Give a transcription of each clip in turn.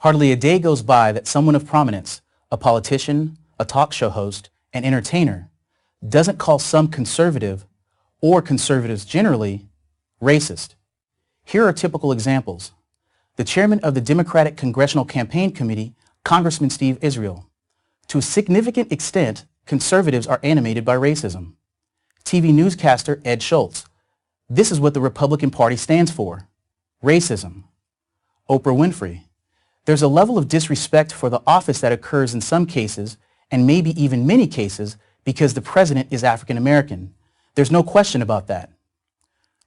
Hardly a day goes by that someone of prominence, a politician, a talk show host, an entertainer, doesn't call some conservative, or conservatives generally, racist. Here are typical examples. The chairman of the Democratic Congressional Campaign Committee, Congressman Steve Israel. To a significant extent, conservatives are animated by racism. TV newscaster Ed Schultz. This is what the Republican Party stands for. Racism. Oprah Winfrey. There's a level of disrespect for the office that occurs in some cases, and maybe even many cases, because the president is African American. There's no question about that.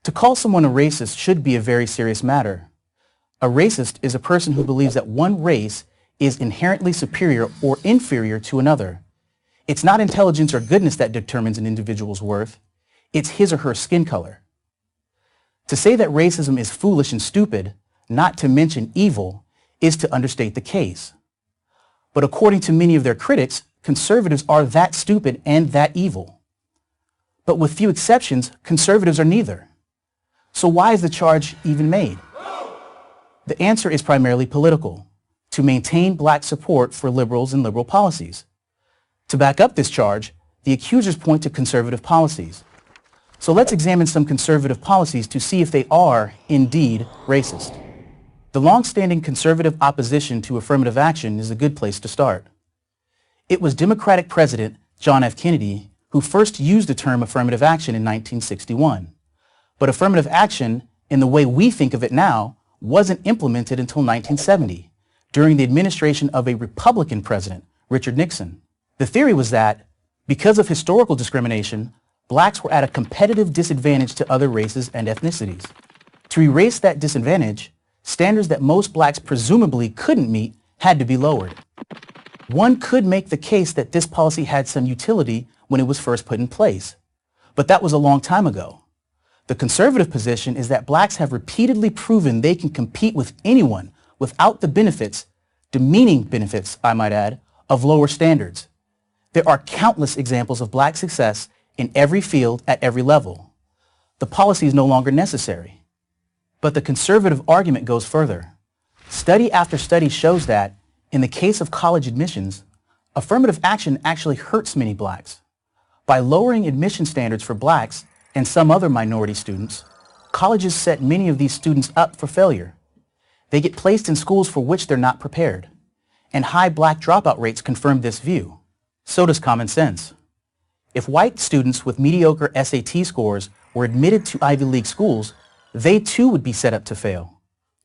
To call someone a racist should be a very serious matter. A racist is a person who believes that one race is inherently superior or inferior to another. It's not intelligence or goodness that determines an individual's worth. It's his or her skin color. To say that racism is foolish and stupid, not to mention evil, is to understate the case. But according to many of their critics, conservatives are that stupid and that evil. But with few exceptions, conservatives are neither. So why is the charge even made? The answer is primarily political, to maintain black support for liberals and liberal policies. To back up this charge, the accusers point to conservative policies. So let's examine some conservative policies to see if they are indeed racist. The long-standing conservative opposition to affirmative action is a good place to start. It was Democratic President John F. Kennedy who first used the term affirmative action in 1961. But affirmative action, in the way we think of it now, wasn't implemented until 1970, during the administration of a Republican president, Richard Nixon. The theory was that, because of historical discrimination, blacks were at a competitive disadvantage to other races and ethnicities. To erase that disadvantage, standards that most blacks presumably couldn't meet had to be lowered. One could make the case that this policy had some utility when it was first put in place, but that was a long time ago. The conservative position is that blacks have repeatedly proven they can compete with anyone without the benefits, demeaning benefits, I might add, of lower standards. There are countless examples of black success in every field at every level. The policy is no longer necessary. But the conservative argument goes further. Study after study shows that, in the case of college admissions, affirmative action actually hurts many blacks. By lowering admission standards for blacks and some other minority students, colleges set many of these students up for failure. They get placed in schools for which they're not prepared. And high black dropout rates confirm this view. So does common sense. If white students with mediocre SAT scores were admitted to Ivy League schools, they too would be set up to fail.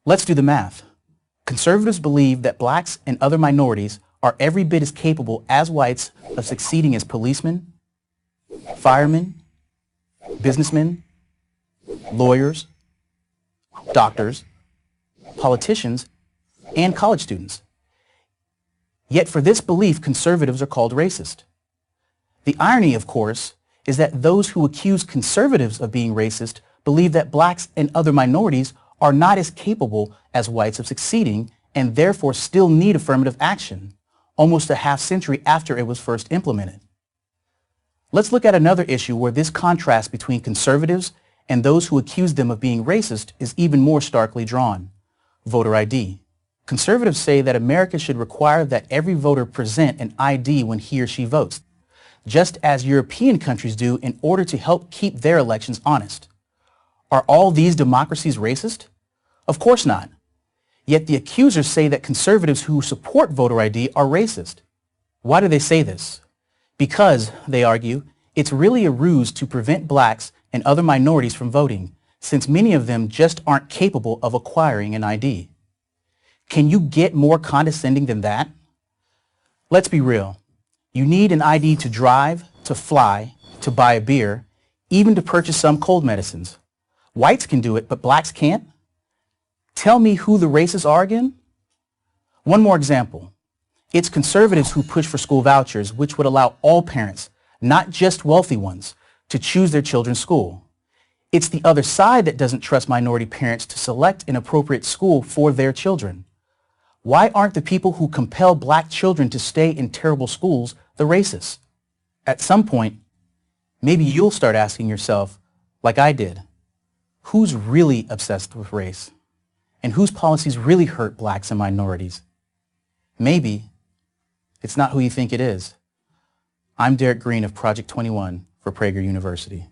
Let's do the math. Conservatives believe that blacks and other minorities are every bit as capable as whites of succeeding as policemen, firemen, businessmen, lawyers, doctors, politicians, and college students. Yet for this belief, conservatives are called racist. The irony, of course, is that those who accuse conservatives of being racist believe that blacks and other minorities are not as capable as whites of succeeding and therefore still need affirmative action, almost a half-century after it was first implemented. Let's look at another issue where this contrast between conservatives and those who accuse them of being racist is even more starkly drawn. Voter ID. Conservatives say that America should require that every voter present an ID when he or she votes, just as European countries do in order to help keep their elections honest. Are all these democracies racist? Of course not. Yet the accusers say that conservatives who support voter ID are racist. Why do they say this? Because, they argue, it's really a ruse to prevent blacks and other minorities from voting, since many of them just aren't capable of acquiring an ID. Can you get more condescending than that? Let's be real. You need an ID to drive, to fly, to buy a beer, even to purchase some cold medicines. Whites can do it, but blacks can't? Tell me who the racists are again? One more example. It's conservatives who push for school vouchers, which would allow all parents, not just wealthy ones, to choose their children's school. It's the other side that doesn't trust minority parents to select an appropriate school for their children. Why aren't the people who compel black children to stay in terrible schools the racists? At some point, maybe you'll start asking yourself, like I did, who's really obsessed with race? And whose policies really hurt blacks and minorities? Maybe it's not who you think it is. I'm Derek Green of Project 21 for Prager University.